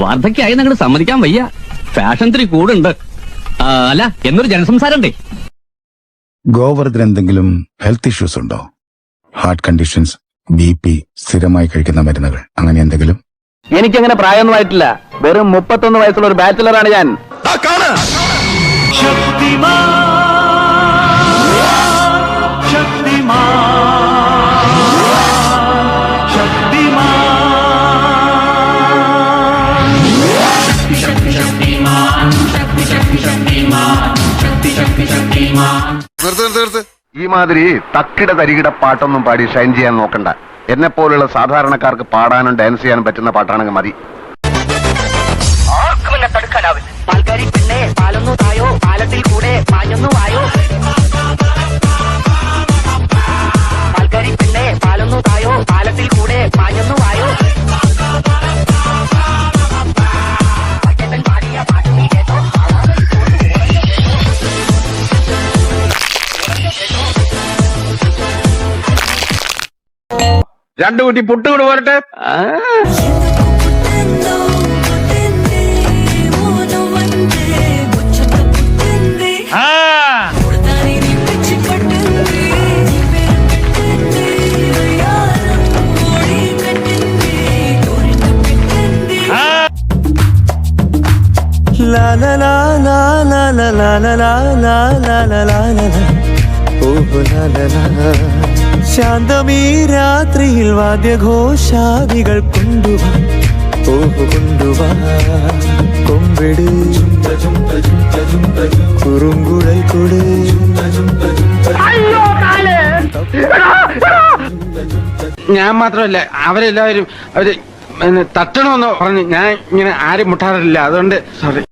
വാർദ്ധക്യായി ഞങ്ങൾ സമ്മതിക്കാൻ വയ്യ. ഫാഷൻ ഇത്തിരി കൂടുണ്ട്. അല്ല, എന്നൊരു ജനസംസാരണ്ടേ. ഗോവർദ്ധൻ എന്തെങ്കിലും ഹെൽത്ത് ഇഷ്യൂസ് ഉണ്ടോ? ഹാർട്ട് കണ്ടീഷൻസ്, BP, സ്ഥിരമായി കഴിക്കുന്ന മരുന്നുകൾ, അങ്ങനെ എന്തെങ്കിലും? എനിക്കങ്ങനെ പ്രായമൊന്നും ആയിട്ടില്ല. വെറും 31 വയസ്സുള്ള ഒരു ബാച്ചിലറാണ് ഞാൻ. ഈ മാതിരി തക്കിട തരികിട പാട്ടൊന്നും പാടി ഷൈൻ ചെയ്യാൻ നോക്കണ്ട. എന്നെ പോലുള്ള സാധാരണക്കാർക്ക് പാടാനും ഡാൻസ് ചെയ്യാനും പറ്റുന്ന പാട്ടാണെങ്കിൽ മതി. പാൽക്കാരി പെണ്ണെ പാലൊന്നു തായോ, പാലത്തിൽ കൂടെ പാഞ്ഞൊന്നു വായോ. പാൽക്കാരി പെണ്ണെ പാലൊന്നു തായോ, പാലത്തിൽ കൂടെ പാഞ്ഞൊന്നു വായോ. പാടിയ പാട്ട് നീ കേട്ടോ. രണ്ടു കുട്ടി പുട്ടുകൂടെ പോരട്ടെ. La la la la la la la la la la la la la la. Oh la la la. ശാന്തമീ രാത്രിയിൽ വാദ്യഘോഷാദികൾ കൊണ്ടുവാ, കൊണ്ടുവാ. കൊമ്പിട് കുറുങ്കുഴൽ കൊട്. ഞാൻ മാത്രമല്ല, അവരെല്ലാവരും അവര് തട്ടണമെന്ന് പറഞ്ഞ് ഞാൻ ഇങ്ങനെ ആരും മുട്ടാറില്ല. അതുകൊണ്ട് സോറി.